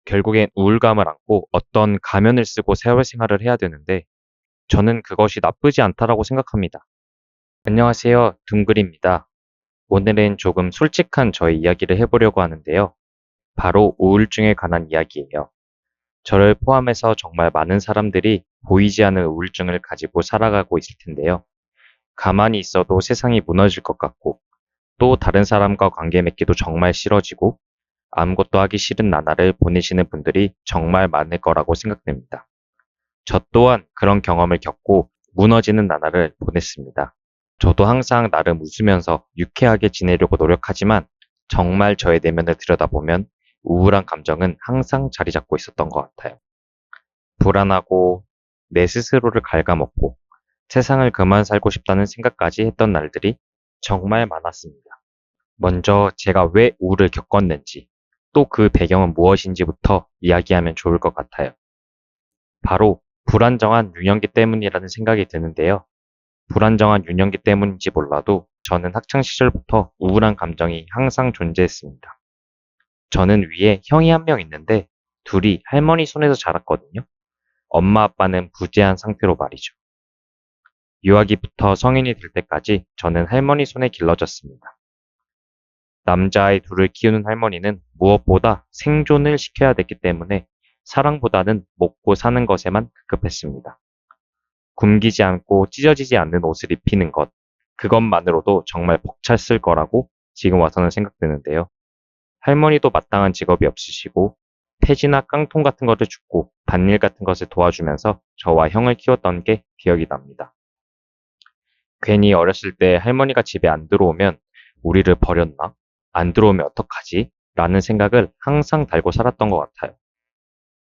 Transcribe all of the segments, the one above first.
결국엔 우울감을 안고 어떤 가면을 쓰고 사회생활을 해야 되는데 저는 그것이 나쁘지 않다라고 생각합니다. 안녕하세요. 둥글입니다. 오늘은 조금 솔직한 저의 이야기를 해보려고 하는데요. 바로 우울증에 관한 이야기예요. 저를 포함해서 정말 많은 사람들이 보이지 않는 우울증을 가지고 살아가고 있을 텐데요. 가만히 있어도 세상이 무너질 것 같고 또 다른 사람과 관계 맺기도 정말 싫어지고 아무것도 하기 싫은 나날을 보내시는 분들이 정말 많을 거라고 생각됩니다. 저 또한 그런 경험을 겪고 무너지는 나날을 보냈습니다. 저도 항상 나름 웃으면서 유쾌하게 지내려고 노력하지만 정말 저의 내면을 들여다보면 우울한 감정은 항상 자리 잡고 있었던 것 같아요. 불안하고 내 스스로를 갉아먹고 세상을 그만 살고 싶다는 생각까지 했던 날들이 정말 많았습니다. 먼저 제가 왜 우울을 겪었는지 또 그 배경은 무엇인지부터 이야기하면 좋을 것 같아요. 바로 불안정한 유년기 때문이라는 생각이 드는데요. 불안정한 유년기 때문인지 몰라도 저는 학창 시절부터 우울한 감정이 항상 존재했습니다. 저는 위에 형이 한 명 있는데 둘이 할머니 손에서 자랐거든요. 엄마 아빠는 부재한 상태로 말이죠. 유아기부터 성인이 될 때까지 저는 할머니 손에 길러졌습니다. 남자아이 둘을 키우는 할머니는 무엇보다 생존을 시켜야 됐기 때문에 사랑보다는 먹고 사는 것에만 급급했습니다. 굶기지 않고 찢어지지 않는 옷을 입히는 것, 그것만으로도 정말 벅찼을 거라고 지금 와서는 생각되는데요. 할머니도 마땅한 직업이 없으시고 폐지나 깡통 같은 것을 줍고 밭일 같은 것을 도와주면서 저와 형을 키웠던 게 기억이 납니다. 괜히 어렸을 때 할머니가 집에 안 들어오면 우리를 버렸나? 안 들어오면 어떡하지? 라는 생각을 항상 달고 살았던 것 같아요.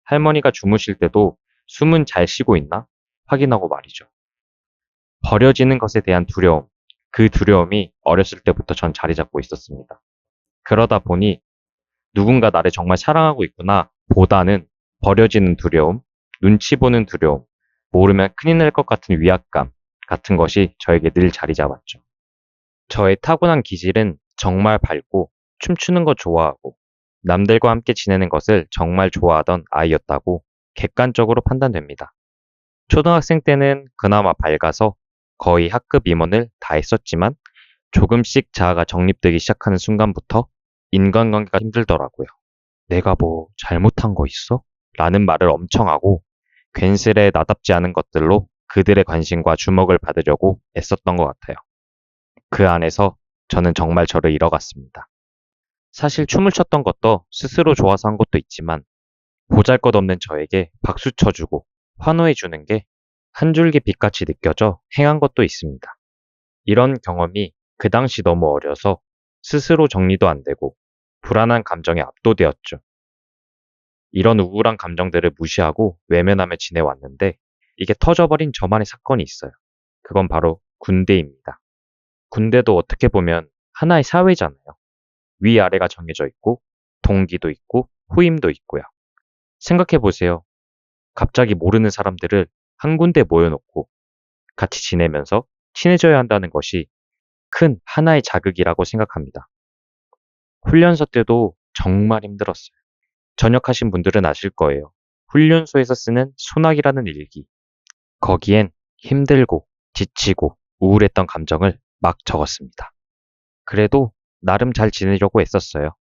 할머니가 주무실 때도 숨은 잘 쉬고 있나? 확인하고 말이죠. 버려지는 것에 대한 두려움, 그 두려움이 어렸을 때부터 전 자리 잡고 있었습니다. 그러다 보니 누군가 나를 정말 사랑하고 있구나 보다는 버려지는 두려움, 눈치 보는 두려움, 모르면 큰일 날 것 같은 위압감 같은 것이 저에게 늘 자리 잡았죠. 저의 타고난 기질은 정말 밝고 춤추는 거 좋아하고 남들과 함께 지내는 것을 정말 좋아하던 아이였다고 객관적으로 판단됩니다. 초등학생 때는 그나마 밝아서 거의 학급 임원을 다 했었지만 조금씩 자아가 정립되기 시작하는 순간부터 인간관계가 힘들더라고요. 내가 뭐 잘못한 거 있어? 라는 말을 엄청 하고 괜스레 나답지 않은 것들로 그들의 관심과 주목을 받으려고 애썼던 것 같아요. 그 안에서 저는 정말 저를 잃어갔습니다. 사실 춤을 췄던 것도 스스로 좋아서 한 것도 있지만 보잘것없는 저에게 박수 쳐주고 환호해주는 게 한 줄기 빛같이 느껴져 행한 것도 있습니다. 이런 경험이 그 당시 너무 어려서 스스로 정리도 안 되고 불안한 감정에 압도되었죠. 이런 우울한 감정들을 무시하고 외면하며 지내왔는데 이게 터져버린 저만의 사건이 있어요. 그건 바로 군대입니다. 군대도 어떻게 보면 하나의 사회잖아요. 위아래가 정해져 있고 동기도 있고 후임도 있고요. 생각해 보세요. 갑자기 모르는 사람들을 한 군데 모여놓고 같이 지내면서 친해져야 한다는 것이 큰 하나의 자극이라고 생각합니다. 훈련소 때도 정말 힘들었어요. 전역하신 분들은 아실 거예요. 훈련소에서 쓰는 소나기라는 일기. 거기엔 힘들고 지치고 우울했던 감정을 막 적었습니다. 그래도 나름 잘 지내려고 애썼어요.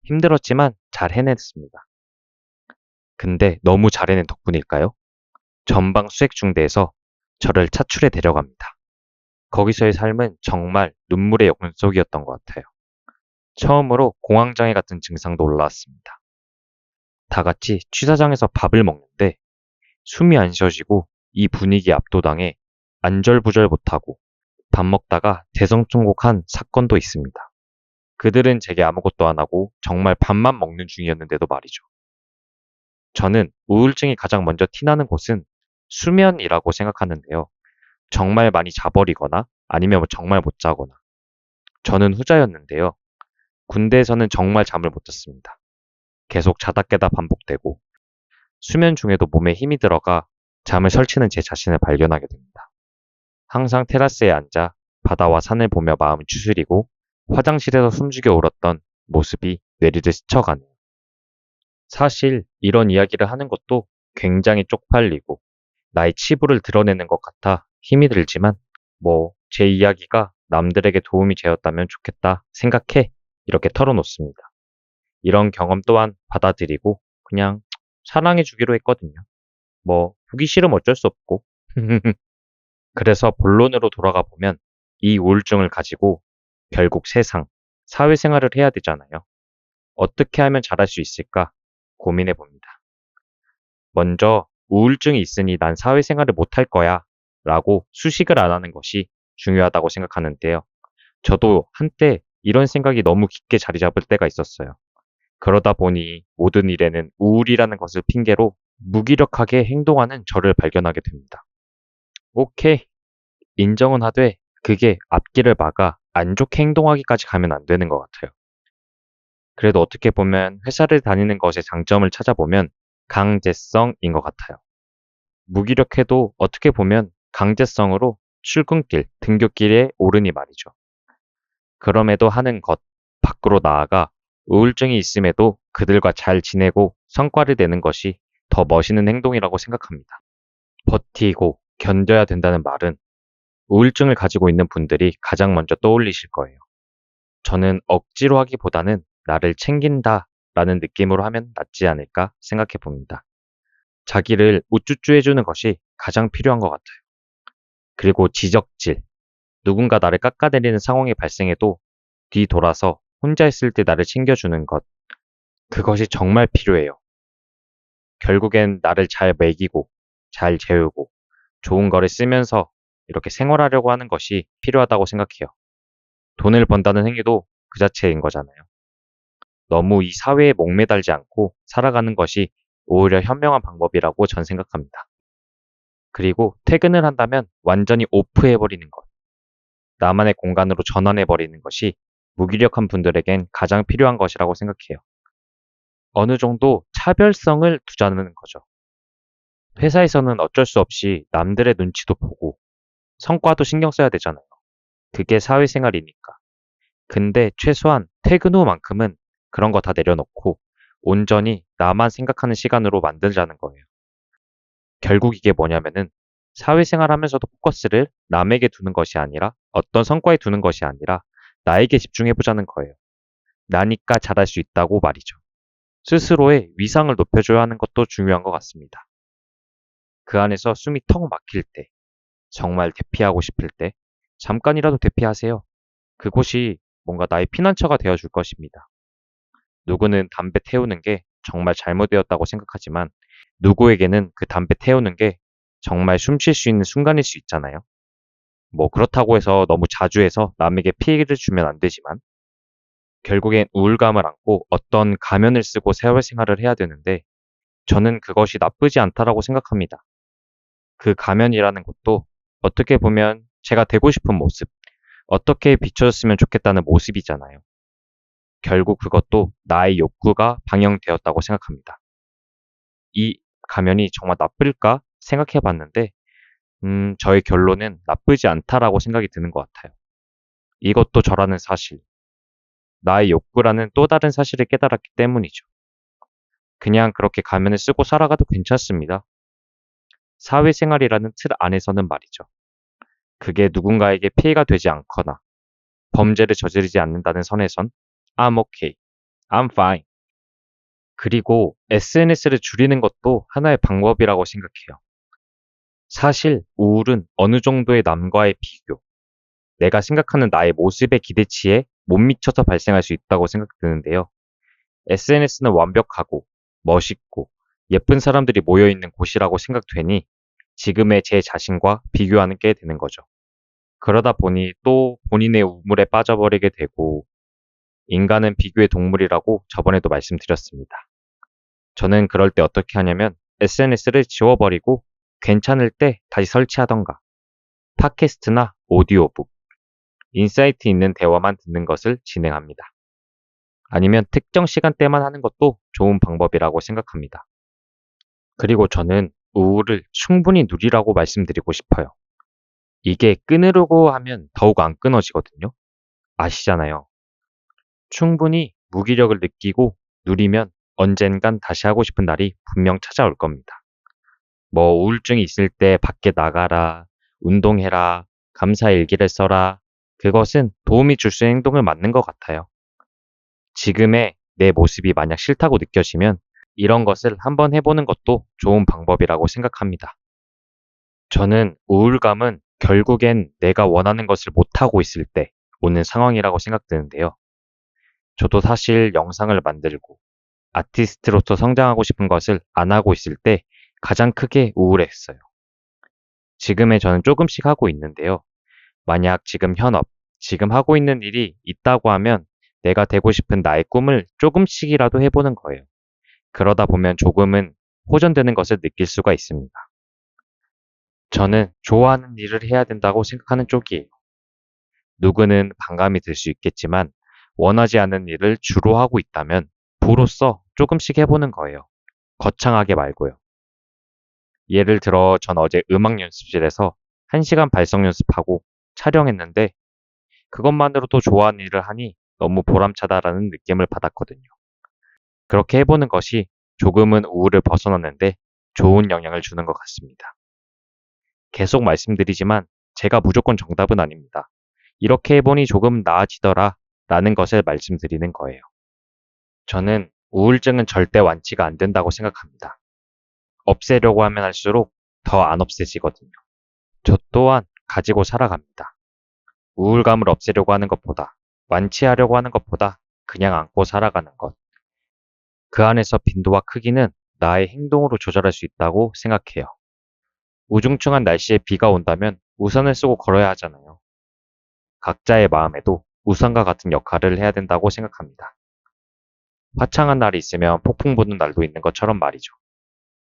힘들었지만 잘 해냈습니다. 근데 너무 잘 해낸 덕분일까요? 전방 수색중대에서 저를 차출해 데려갑니다. 거기서의 삶은 정말 눈물의 연속이었던 것 같아요. 처음으로 공황장애 같은 증상도 올라왔습니다. 다 같이 취사장에서 밥을 먹는데 숨이 안 쉬어지고 이 분위기에 압도당해 안절부절 못하고 밥 먹다가 대성통곡한 사건도 있습니다. 그들은 제게 아무것도 안 하고 정말 밥만 먹는 중이었는데도 말이죠. 저는 우울증이 가장 먼저 티나는 곳은 수면이라고 생각하는데요. 정말 많이 자버리거나 아니면 정말 못 자거나. 저는 후자였는데요. 군대에서는 정말 잠을 못 잤습니다. 계속 자다 깨다 반복되고 수면 중에도 몸에 힘이 들어가 잠을 설치는 제 자신을 발견하게 됩니다. 항상 테라스에 앉아 바다와 산을 보며 마음을 추스리고 화장실에서 숨죽여 울었던 모습이 뇌리를 스쳐가네요. 사실 이런 이야기를 하는 것도 굉장히 쪽팔리고 나의 치부를 드러내는 것 같아 힘이 들지만 제 이야기가 남들에게 도움이 되었다면 좋겠다 생각해 이렇게 털어놓습니다. 이런 경험 또한 받아들이고 그냥 사랑해 주기로 했거든요. 보기 싫으면 어쩔 수 없고. 그래서 본론으로 돌아가 보면 이 우울증을 가지고 결국 세상, 사회생활을 해야 되잖아요. 어떻게 하면 잘할 수 있을까 고민해 봅니다. 먼저 우울증이 있으니 난 사회생활을 못할 거야 라고 수식을 안 하는 것이 중요하다고 생각하는데요. 저도 한때 이런 생각이 너무 깊게 자리 잡을 때가 있었어요. 그러다 보니 모든 일에는 우울이라는 것을 핑계로 무기력하게 행동하는 저를 발견하게 됩니다. 오케이, 인정은 하되 그게 앞길을 막아 안 좋게 행동하기까지 가면 안 되는 것 같아요. 그래도 어떻게 보면 회사를 다니는 것의 장점을 찾아보면 강제성인 것 같아요. 무기력해도 어떻게 보면 강제성으로 출근길, 등굣길에 오르니 말이죠. 그럼에도 하는 것, 밖으로 나아가 우울증이 있음에도 그들과 잘 지내고 성과를 내는 것이 더 멋있는 행동이라고 생각합니다. 버티고 견뎌야 된다는 말은 우울증을 가지고 있는 분들이 가장 먼저 떠올리실 거예요. 저는 억지로 하기보다는 나를 챙긴다 라는 느낌으로 하면 낫지 않을까 생각해 봅니다. 자기를 우쭈쭈 해주는 것이 가장 필요한 것 같아요. 그리고 지적질, 누군가 나를 깎아내리는 상황이 발생해도 뒤돌아서 혼자 있을 때 나를 챙겨주는 것, 그것이 정말 필요해요. 결국엔 나를 잘 먹이고, 잘 재우고, 좋은 거를 쓰면서 이렇게 생활하려고 하는 것이 필요하다고 생각해요. 돈을 번다는 행위도 그 자체인 거잖아요. 너무 이 사회에 목매달지 않고 살아가는 것이 오히려 현명한 방법이라고 전 생각합니다. 그리고 퇴근을 한다면 완전히 오프해버리는 것, 나만의 공간으로 전환해버리는 것이 무기력한 분들에겐 가장 필요한 것이라고 생각해요. 어느 정도 차별성을 두자는 거죠. 회사에서는 어쩔 수 없이 남들의 눈치도 보고 성과도 신경 써야 되잖아요. 그게 사회생활이니까. 근데 최소한 퇴근 후만큼은 그런 거 다 내려놓고 온전히 나만 생각하는 시간으로 만들자는 거예요. 결국 이게 뭐냐면은 사회생활 하면서도 포커스를 남에게 두는 것이 아니라 어떤 성과에 두는 것이 아니라 나에게 집중해보자는 거예요. 나니까 잘할 수 있다고 말이죠. 스스로의 위상을 높여줘야 하는 것도 중요한 것 같습니다. 그 안에서 숨이 턱 막힐 때, 정말 대피하고 싶을 때, 잠깐이라도 대피하세요. 그곳이 뭔가 나의 피난처가 되어줄 것입니다. 누구는 담배 태우는 게 정말 잘못되었다고 생각하지만 누구에게는 그 담배 태우는 게 정말 숨 쉴 수 있는 순간일 수 있잖아요. 그렇다고 해서 너무 자주 해서 남에게 피해를 주면 안 되지만 결국엔 우울감을 안고 어떤 가면을 쓰고 사회생활을 해야 되는데 저는 그것이 나쁘지 않다라고 생각합니다. 그 가면이라는 것도 어떻게 보면 제가 되고 싶은 모습, 어떻게 비춰졌으면 좋겠다는 모습이잖아요. 결국 그것도 나의 욕구가 방영되었다고 생각합니다. 이 가면이 정말 나쁠까 생각해 봤는데, 저의 결론은 나쁘지 않다라고 생각이 드는 것 같아요. 이것도 저라는 사실, 나의 욕구라는 또 다른 사실을 깨달았기 때문이죠. 그냥 그렇게 가면을 쓰고 살아가도 괜찮습니다. 사회생활이라는 틀 안에서는 말이죠. 그게 누군가에게 피해가 되지 않거나 범죄를 저지르지 않는다는 선에선 I'm okay, I'm fine. 그리고 SNS를 줄이는 것도 하나의 방법이라고 생각해요. 사실 우울은 어느 정도의 남과의 비교, 내가 생각하는 나의 모습의 기대치에 못 미쳐서 발생할 수 있다고 생각드는데요. SNS는 완벽하고 멋있고 예쁜 사람들이 모여있는 곳이라고 생각되니 지금의 제 자신과 비교하는 게 되는 거죠. 그러다 보니 또 본인의 우물에 빠져버리게 되고 인간은 비교의 동물이라고 저번에도 말씀드렸습니다. 저는 그럴 때 어떻게 하냐면 SNS를 지워버리고 괜찮을 때 다시 설치하던가 팟캐스트나 오디오북, 인사이트 있는 대화만 듣는 것을 진행합니다. 아니면 특정 시간대만 하는 것도 좋은 방법이라고 생각합니다. 그리고 저는 우울을 충분히 누리라고 말씀드리고 싶어요. 이게 끊으려고 하면 더욱 안 끊어지거든요. 아시잖아요. 충분히 무기력을 느끼고 누리면 언젠간 다시 하고 싶은 날이 분명 찾아올 겁니다. 뭐 우울증이 있을 때 밖에 나가라, 운동해라, 감사 일기를 써라. 그것은 도움이 줄 수 있는 행동을 맞는 것 같아요. 지금의 내 모습이 만약 싫다고 느껴지면 이런 것을 한번 해보는 것도 좋은 방법이라고 생각합니다. 저는 우울감은 결국엔 내가 원하는 것을 못하고 있을 때 오는 상황이라고 생각드는데요. 저도 사실 영상을 만들고 아티스트로서 성장하고 싶은 것을 안 하고 있을 때 가장 크게 우울했어요. 지금의 저는 조금씩 하고 있는데요. 만약 지금 현업, 지금 하고 있는 일이 있다고 하면 내가 되고 싶은 나의 꿈을 조금씩이라도 해보는 거예요. 그러다 보면 조금은 호전되는 것을 느낄 수가 있습니다. 저는 좋아하는 일을 해야 된다고 생각하는 쪽이에요. 누구는 반감이 들 수 있겠지만 원하지 않는 일을 주로 하고 있다면 부로써 조금씩 해보는 거예요. 거창하게 말고요. 예를 들어 전 어제 음악 연습실에서 1시간 발성 연습하고 촬영했는데 그것만으로도 좋아하는 일을 하니 너무 보람차다라는 느낌을 받았거든요. 그렇게 해보는 것이 조금은 우울을 벗어났는데 좋은 영향을 주는 것 같습니다. 계속 말씀드리지만 제가 무조건 정답은 아닙니다. 이렇게 해보니 조금 나아지더라 라는 것을 말씀드리는 거예요. 저는 우울증은 절대 완치가 안 된다고 생각합니다. 없애려고 하면 할수록 더 안 없애지거든요. 저 또한 가지고 살아갑니다. 우울감을 없애려고 하는 것보다, 완치하려고 하는 것보다 그냥 안고 살아가는 것. 그 안에서 빈도와 크기는 나의 행동으로 조절할 수 있다고 생각해요. 우중충한 날씨에 비가 온다면 우산을 쓰고 걸어야 하잖아요. 각자의 마음에도 우산과 같은 역할을 해야 된다고 생각합니다. 화창한 날이 있으면 폭풍 부는 날도 있는 것처럼 말이죠.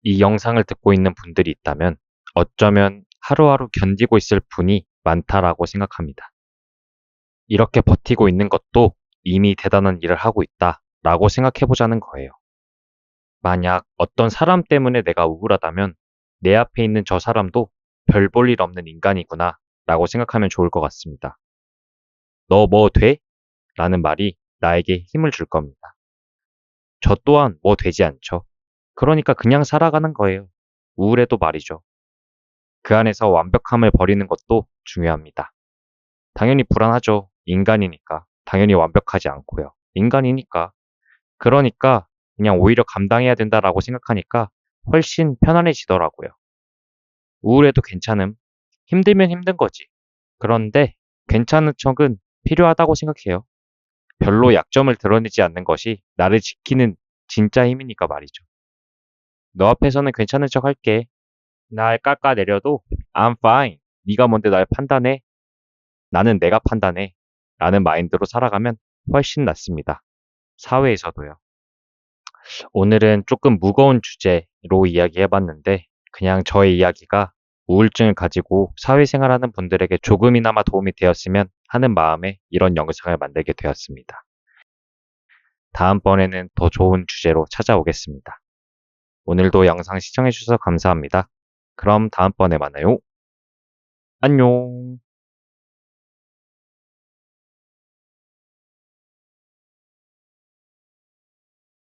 이 영상을 듣고 있는 분들이 있다면 어쩌면 하루하루 견디고 있을 분이 많다라고 생각합니다. 이렇게 버티고 있는 것도 이미 대단한 일을 하고 있다라고 생각해 보자는 거예요. 만약 어떤 사람 때문에 내가 우울하다면 내 앞에 있는 저 사람도 별 볼 일 없는 인간이구나 라고 생각하면 좋을 것 같습니다. 너 뭐 돼? 라는 말이 나에게 힘을 줄 겁니다. 저 또한 뭐 되지 않죠. 그러니까 그냥 살아가는 거예요. 우울해도 말이죠. 그 안에서 완벽함을 버리는 것도 중요합니다. 당연히 불안하죠. 인간이니까. 당연히 완벽하지 않고요. 인간이니까. 그러니까 그냥 오히려 감당해야 된다라고 생각하니까 훨씬 편안해지더라고요. 우울해도 괜찮음. 힘들면 힘든 거지. 그런데 괜찮은 척은 필요하다고 생각해요. 별로 약점을 드러내지 않는 것이 나를 지키는 진짜 힘이니까 말이죠. 너 앞에서는 괜찮은 척 할게. 날 깎아내려도 I'm fine. 네가 뭔데 날 판단해? 나는 내가 판단해. 라는 마인드로 살아가면 훨씬 낫습니다. 사회에서도요. 오늘은 조금 무거운 주제로 이야기해봤는데 그냥 저의 이야기가 우울증을 가지고 사회생활하는 분들에게 조금이나마 도움이 되었으면 하는 마음에 이런 영상을 만들게 되었습니다. 다음번에는 더 좋은 주제로 찾아오겠습니다. 오늘도 영상 시청해주셔서 감사합니다. 그럼 다음번에 만나요. 안녕.